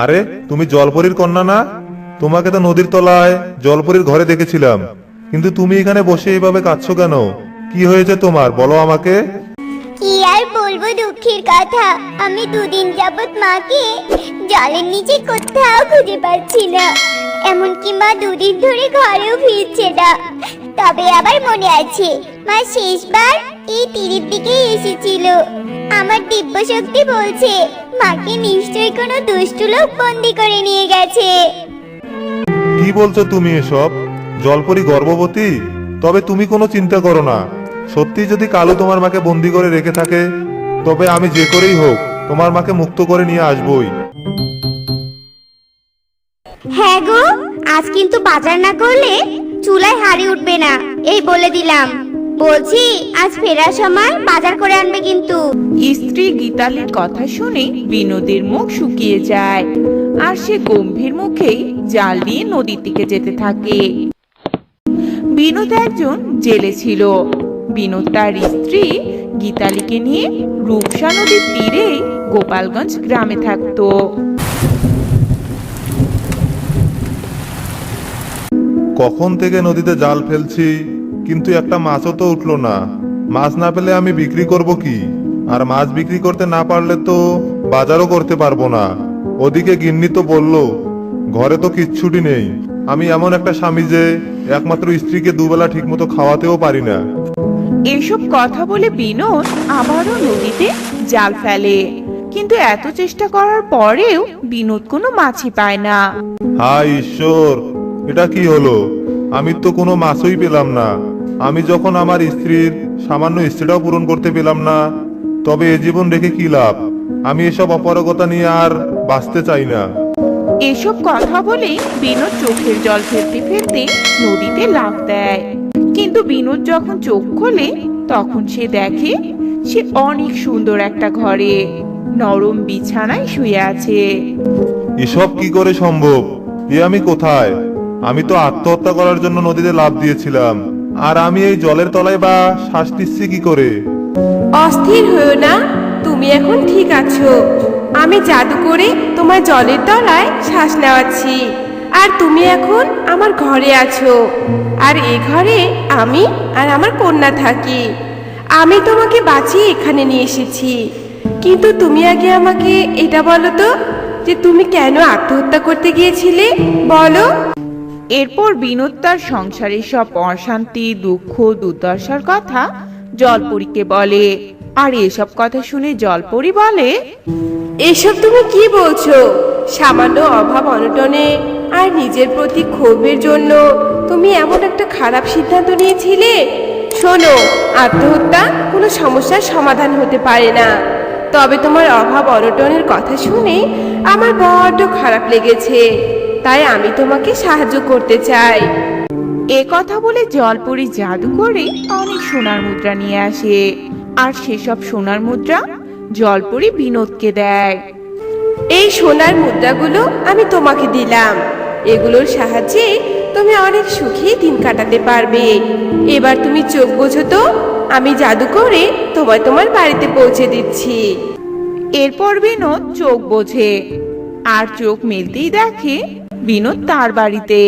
আরে তুমি জলপরীর কন্যা না? তোমাকে তো নদীর তলায় জলপরীর ঘরে দেখেছিলাম, কিন্তু তুমি এখানে বসে এইভাবে কাঁদছো কেন? কি হয়েছে তোমার, বলো আমাকে। কি আর বলবো দুঃখের কথা, আমি দুদিন যাবত মাকে জলের নিচে কোথাও খুঁজে পাচ্ছি না। এমনকি মা দুদিন ধরে ঘরেও ফিরছে না। তবে আবার মনে আছে মা শেষবার এই তীরের দিকে এসেছিল। আমার দিব্য শক্তি বলছে মাকে নিশ্চয়ই কোনো দুষ্ট লোক বন্দি করে নিয়ে গেছে। কি বলছো তুমি এসব? জলপরী গর্ভবতী? তবে তুমি কোনো চিন্তা করো না, সত্যি যদি কালু তোমার মাকে বন্দি করে রেখে থাকে, তবে আমি যে করেই হোক তোমার মাকে মুক্ত করে নিয়ে আসবই। হ্যাঁ গো, আজ কিন্তু বাজার না করলে চুলায় হাঁড়ি উঠবে না, এই বলে দিলাম। বলছি আজ ফেরার সময় বাজার করে আনবে কিন্তু। স্ত্রী গীতালির কথা শুনে বিনোদের মুখ শুকিয়ে যায়, আর সে গম্ভীর মুখেই জাল নিয়ে নদীর দিকে যেতে থাকে। বিনোদ একজন জেলে ছিল। বিনোদ তার স্ত্রী গীতালিকে নিয়ে রূপসা নদীর তীরে গোপালগঞ্জ গ্রামে থাকতো। কখন থেকে নদীতে জাল ফেলছি, কিন্তু একটা মাছও তো উঠলো না। মাছ না পেলে আমি বিক্রি করব কি? আর মাছ বিক্রি করতে না পারলে তো বাজারও করতে পারবো না। ওদিকে গিন্নি তো বললো ঘরে তো কিচ্ছুটি নেই। আমি এমন একটা স্বামী যে একমাত্র স্ত্রীকে দুবেলা ঠিকমতো খাওয়াতেও পারি না। এসব কথা বলে বিনোদ আবারও নদীতে জাল ফেলে, কিন্তু এত চেষ্টা করার পরেও বিনোদ কোনো মাছই পায় না। হায় ঈশ্বর, এটা কি হলো? আমি তো কোনো মাছই পেলাম না। আমি যখন আমার স্ত্রীর সামান্য ইচ্ছেটাও পূরণ করতে পেলাম না, তবে এ জীবন রেখে কি লাভ? আমি এসব অপারগতা নিয়ে আর বাঁচতে চাই না। এসব কথা বলে বিনোদ চোখের জল ফেলতে ফেলতে নদীতে লাফ দেয়। কিন্তু বিনোদ যখন চোখ খোলে তখন সে দেখে সে অনেক সুন্দর একটা ঘরে নরম বিছানায় শুয়ে আছে। এসব কি করে সম্ভব? এ আমি কোথায়? আমি তো আত্মহত্যা করার জন্য নদীতে লাফ দিয়েছিলাম, আর আমি এই জলের তলায় বা শ্বাস নিচ্ছি কি করে? অস্থির হয়েও না, তুমি এখন ঠিক আছো। আমি জাদু করে তোমার জলের তলায় শ্বাস নেওয়াচ্ছি, আর তুমি এখন আমার ঘরে আছো। আর এ ঘরে আমি আর আমার কন্যা থাকি। আমি তোমাকে বাঁচিয়ে এখানে নিয়ে এসেছি, কিন্তু তুমি আগে আমাকে এটা বলো তো, যে তুমি কেন আত্মহত্যা করতে গিয়েছিলে, বলো। এরপর বিনোদ তার সংসারের সব অশান্তি, দুঃখ, দুর্দশার কথা জলপরীকে বলে। আর এসব কথা শুনে জলপরী বলে, এসব তুমি কি বলছো? সামান্য অভাব অনটনে আর নিজের প্রতি ক্ষোভের জন্য তুমি এমন একটা খারাপ সিদ্ধান্ত নিয়েছিলে? শোনো, আত্মহত্যা কোনো সমস্যার সমাধান হতে পারে না। তবে তোমার অভাব অনটনের কথা শুনে আমার বড্ড খারাপ লেগেছে, তাই আমি তোমাকে সাহায্য করতে চাই। এ কথা বলে জলপরী জাদু করে অনেক সোনার মুদ্রা নিয়ে আসে, আর সেসব সোনার মুদ্রা জলপরী বিনোদকে দেয়। এই সোনার মুদ্রাগুলো আমি তোমাকে দিলাম, এগুলোর সাহায্যে তুমি অনেক সুখী দিন কাটাতে পারবে। এবার তুমি চোখ বোঝো তো, আমি জাদু করে তোমায় তোমার বাড়িতে পৌঁছে দিচ্ছি। এরপর বিনোদ চোখ বোঝে, আর চোখ মেলতেই দেখে বিনোদ তার বাড়িতে।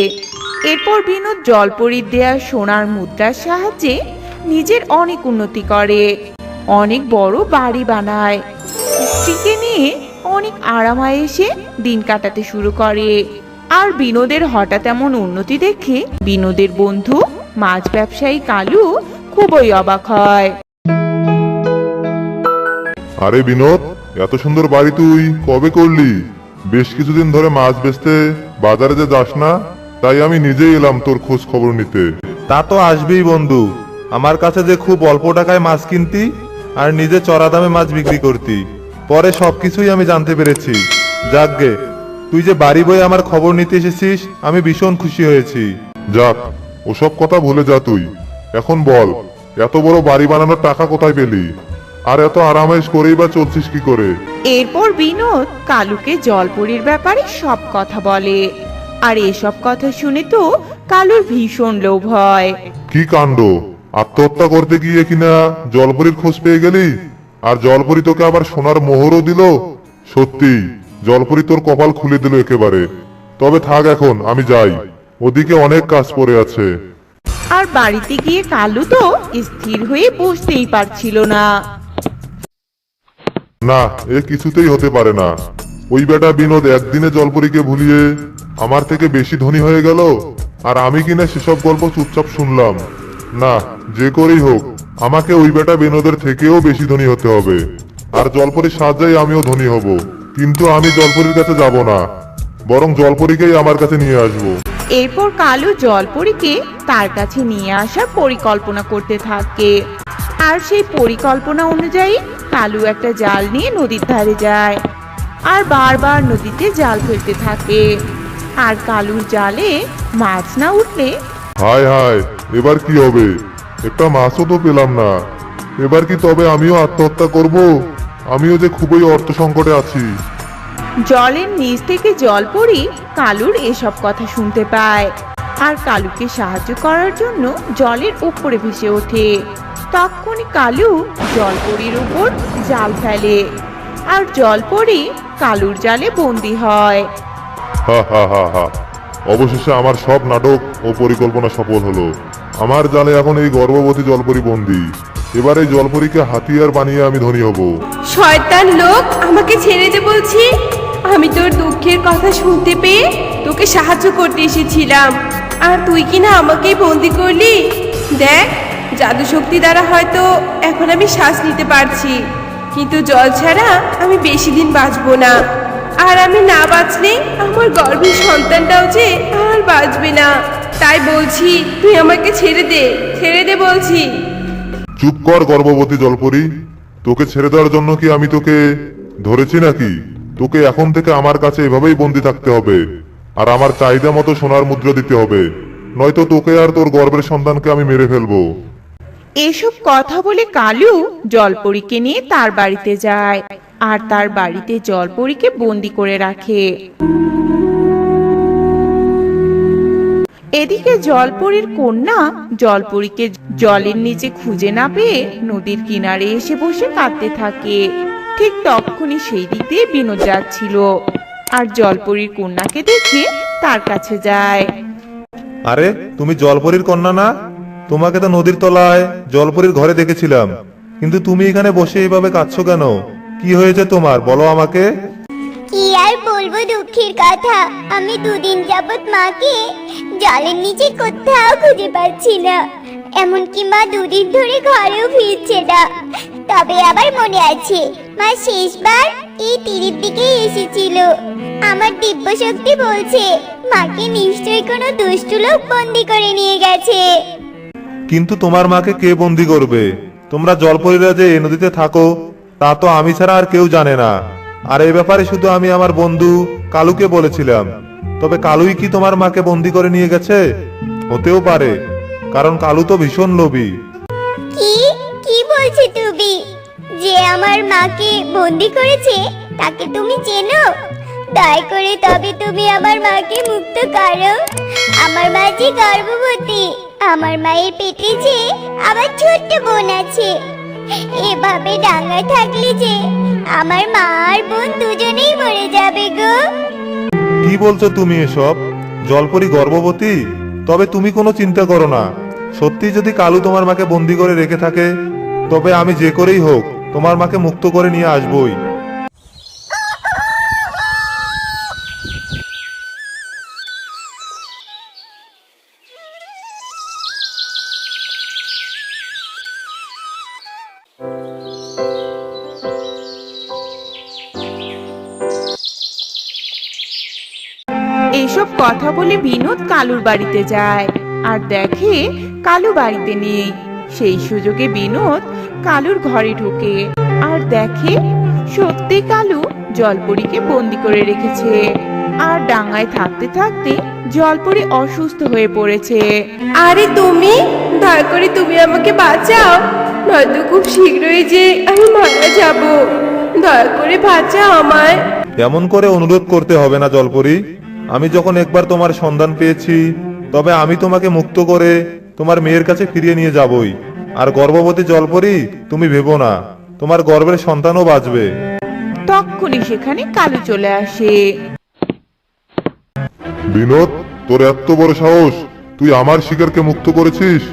এরপর বিনোদ জলপরীর দেয়া সোনার মুদ্রার সাহায্যে নিজের অনেক উন্নতি করে, অনেক বড় বাড়ি বানায়, স্ত্রীকে নিয়ে অনেক আরামায়েশে দিন কাটাতে শুরু করে। আর বিনোদের হঠাৎ এমন উন্নতি দেখে বিনোদের বন্ধু মাছ ব্যবসায়ী কালু খুবই অবাক হয়। আরে বিনোদ, এত সুন্দর বাড়ি তুই কবে করলি? বেশ কিছুদিন ধরে মাছ বেচতে বাজারে যে যাস না, তাই আমি নিজেই এলাম তোর খোঁজ খবর নিতে। তা তো আসবেই বন্ধু। আমার কাছে যে খুব অল্প টাকায় মাছ কিনতি আর নিজে চড়া দামে মাছ বিক্রি করতি, পরে সবকিছুই আমি জানতে পেরেছি। যাকগে, তুই যে বাড়ি বয়ে আমার খবর নিতে এসেছিস, আমি ভীষণ খুশি হয়েছি। যাক, ওসব কথা ভুলে যা তুই। এখন বল, এত বড় বাড়ি বানানোর টাকা কোথায় পেলি? আর এত আরামাইশ করেই বা চলছিস কি করে? এরপর বিনোদ কালুকে জলপরীর ব্যাপারে সব কথা বলে, আর এসব কথা শুনে তো কালুর ভীষণ লোভ হয়। কি কাণ্ড! আত্মহত্যা করতে গিয়ে কিনা জলপরীর খোঁজ পেয়ে গেলি, আর জলপরী তোকে আবার সোনার মোহরও দিল। সত্যি জলপরি তোর কপাল খুলে দিল একেবারে। তবে থাক, এখন আমি যাই, ওদিকে অনেক কাজ পড়ে আছে। আর বাড়িতে গিয়ে কালু তো স্থির হয়ে বসতেই পারছিল না। না, এ কিছুতেই হতে পারে না। ওই বেটা বিনোদ একদিনে জলপরীকে ভুলিয়ে আমার থেকে বেশি ধনী হয়ে গেল, আর আমি কিনা সেসব গল্প চুপচাপ শুনলাম। না, যে করেই হোক আমাকে ওই বেটা বিনোদের থেকেও বেশি ধনী হতে হবে, আর জলপরীর সাহায্যেই আমিও ধনী হব। কিন্তু আমি জলপরীর কাছে যাব না, বরং জলপরীকেই আমার কাছে নিয়ে আসবো। এরপর কালু জলপরীকে তার কাছে নিয়ে আসার পরিকল্পনা করতে থাকে। আর সেই পরিকল্পনা অনুযায়ী কালু একটা জাল নিয়ে নদীর ধারে যায় আর বারবার নদীতে জাল ফেলতে থাকে। আর কালুর জালে মাছ না উঠলে হায় হায়, এবার কি হবে? একটা মাছও তো পেলাম না। এবার কি তবে আমিও আত্মহত্যা করব? আমিও যে খুবই অর্থ সংকটে আছি। জলের নিচ থেকে জলপরী কালুর এসব কথা শুনতে পায় আর কালুকে সাহায্য করার জন্য জলের উপরে ভেসে ওঠে। তখনই কালু জলপরীর উপর জাল ফেলে আর জলপরী কালুর জালে বন্দী হয়। হা হা হা হা, অবশেষে আমার সব নাটক ও পরিকল্পনা সফল হলো। আমার জালে এখন এই গর্ভবতী জলপরী বন্দী। এবার এই জলপরীকে হাতিয়ার বানিয়ে আমি ধনী হব। শয়তান লোক, আমাকে ছেড়ে দে বলছি। আমি তোর দুঃখের কথা শুনতে পেয়ে তোকে সাহায্য করতে এসেছিলাম, আর তুই কিনা আমাকেই বন্দি করলি। দেখ, জাদু শক্তি দ্বারা হয়তো এখন আমি শ্বাস নিতে পারছি, কিন্তু জল ছাড়া আমি বেশি দিন বাঁচবো না। আর আমি না বাঁচলে আমার গর্ভের সন্তানটাও যে আর বাঁচবে না। তাই বলছি, তুই আমাকে ছেড়ে দে বলছি। চুপ কর গর্ভবতী জলপরী, তোকে ছেড়ে দেওয়ার জন্য কি আমি তোকে ধরেছি নাকি? তোকে এখন থেকে আমার কাছে এভাবেই বন্দি থাকতে হবে, আর আমার চাহিদা মতো সোনার মুদ্রা দিতে হবে, নয়তো তোকে আর তোর গর্ভের সন্তানকে আমি মেরে ফেলবো। এসব কথা বলে কালু জলপরীকে নিয়ে তার বাড়িতে যায় আর তার বাড়িতে জলপরীকে বন্দি করে রাখে। এদিকে জলপরীর কন্যা জলপরীকে জলের নিচে খুঁজে না পেয়ে নদীর কিনারে এসে বসে কাঁদতে থাকে। ঠিক তখনই সেই দিক দিয়ে বিনোদ যাচ্ছিল আর জলপরীর কন্যাকে দেখে তার কাছে যায়। আরে, তুমি জলপরীর কন্যা না? তোমাকে তো নদীর তলায় জলপরীর ঘরে দেখেছিলাম, কিন্তু তুমি এখানে বসে এইভাবে কাঁদছো কেন? কি হয়েছে তোমার, বলো আমাকে। কি আর বলবো দুঃখের কথা, আমি দুদিন যাবত মাকে জলের নিচে কোথাও খুঁজে পাচ্ছি না। এমনকি মা দুদিন ধরে ঘরেও ফিরছে না। তবে আবার মনে আছে, মা শেষবার এই তীরের দিকে এসেছিল। আমার দিব্য শক্তি বলছে মাকে নিশ্চয়ই কোনো দুষ্ট লোক বন্দি করে নিয়ে গেছে। কিন্তু তোমার মাকে কে বন্দি করবে? তোমরা জলপরীরা যে এই নদীতে থাকো তা তো আমি ছাড়া আর কেউ জানে না। আর এই ব্যাপারে শুধু আমি আমার বন্ধু কালুকে বলেছিলাম। তবে কালুই কি তোমার মাকে বন্দি করে নিয়ে গেছে? হতেও পারে, কারণ কালু তো ভীষণ লোভী। কি কি বলছো তুমি? যে আমার মাকে বন্দি করেছে তাকে তুমি চেনো? দয়া করে তবে তুমি আমার মাকে মুক্ত করো। আমার মা যে গর্ভবতী, আমার মায়ের পেটে যে আবার ছোট্ট বোন আছে। এভাবে ডাঙায় থাকলে যে আমার মা আর বোন দুজনেই মরে যাবে গো। কি বলছো তুমি এসব? জলপরী গর্ভবতী? তবে তুমি কোনো চিন্তা করো না। সত্যি যদি কালু তোমার মাকে বন্দি করে রেখে থাকে, তবে আমি যে করেই হোক তোমার মাকে মুক্ত করে নিয়ে আসবই। এইসব কথা বলে বিনোদ কালুর বাড়িতে যায় আর দেখে কালু বাড়িতে নেই। সেই সুযোগে বিনোদ কালুর ঘরে ঢোকে আর দেখে সত্যি কালু জলপরীকে বন্দি করে রেখেছে। আর ডাঙায় থাকতে থাকতে জলপরী অসুস্থ হয়ে পড়েছে। আরে তুমি, দয়া করে তুমি আমাকে বাঁচাও, নয়তো খুব শীঘ্রই যে আমি মারা যাব। দয়া করে বাঁচাও আমায়। এমন করে অনুরোধ করতে হবে না জলপরী। আমি যখন একবার তোমার সন্ধান পেয়েছি, তবে আমি তোমাকে মুক্ত করে তোমার মেয়ের কাছে ফিরিয়ে নিয়ে যাবই। আর গর্ভবতী জলপরী, তুমি ভেবো না, তোমার গর্ভের সন্তানও বাঁচবে। তখন তখনই সেখানে কালু চলে আসে। বিনোদ, তোর এত বড় সাহস, তুই আমার শিকারকে মুক্ত করেছিস।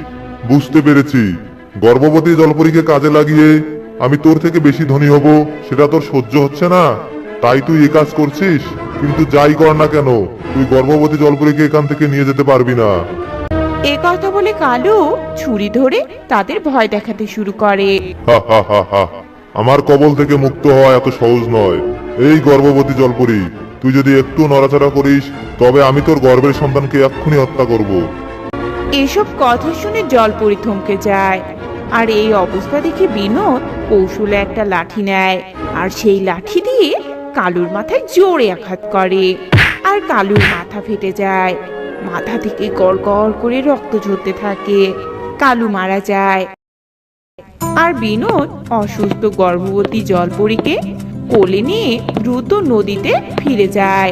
বুঝতে পেরেছি, গর্ভবতী জলপরীকে কাজে লাগিয়ে আমি তোর থেকে বেশি ধনী হব সেটা তোর সহ্য হচ্ছে না, তাই তুই এ কাজ করছিস। কিন্তু যাই কর না কেন, তুই গর্ভবতী জলপরীকে এখান থেকে নিয়ে যেতে পারবি না। এ কথা বলে কালু ছুরি ধরে তাদের ভয় দেখাতে শুরু করে। হা হা হা হা, আমার কবল থেকে মুক্ত হওয়া এত সহজ নয়। এই গর্ভবতী জলপরী, তুই যদি একটু নড়াচড়া করিস তবে আমি তোর গর্ভের সন্তানকে এক্ষুনি হত্যা করব। এসব কথা শুনে জলপরি থমকে যায়। আর এই অবস্থা দেখে বিনোদ কৌশলে একটা লাঠি নেয় আর সেই লাঠি দিয়ে কালুর মাথায় জোরে আঘাত করে। আর কালুর মাথা ফেটে যায়, মাথা থেকে গড় গড় করে রক্ত ঝরতে থাকে। কালু মারা যায়। আর বিনোদ অসুস্থ গর্ভবতী জলপরীকে কোলে নিয়ে দ্রুত নদীতে ফিরে যায়।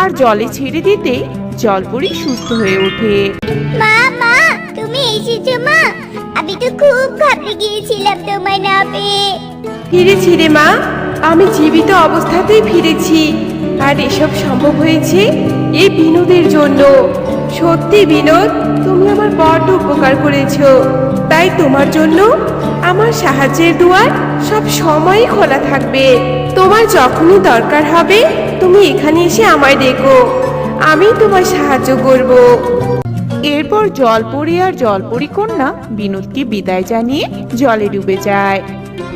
আর জলে ছেড়ে দিতে জলপরি সুস্থ হয়ে ওঠে। মা মা, তুমি এসেছো মা? আমি তো খুব ঘাবড়ে গিয়েছিলাম তোমায় না পেয়ে। ফিরেছি রে মা, আমি জীবিত অবস্থাতেই ফিরেছি। আর এসব সম্ভব হয়েছে এই বিনোদের জন্য। সত্যি বিনোদ, তুমি আমার বড্ড উপকার করেছো। তাই তোমার জন্য আমার সাহায্যের দুয়ার সব সময়ই খোলা থাকবে। তোমার যখনই দরকার হবে তুমি এখানে এসে আমায় ডেকো, আমি তোমার সাহায্য করব। এরপর জলপরি আর জলপরি কন্যা বিনোদকে বিদায় জানিয়ে জলে ডুবে যায়।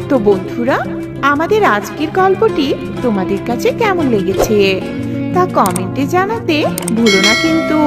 তো বন্ধুরা, আমাদের আজকের গল্পটি তোমাদের কাছে কেমন লেগেছে তা কমেন্টে জানাতে ভুলো না কিন্তু।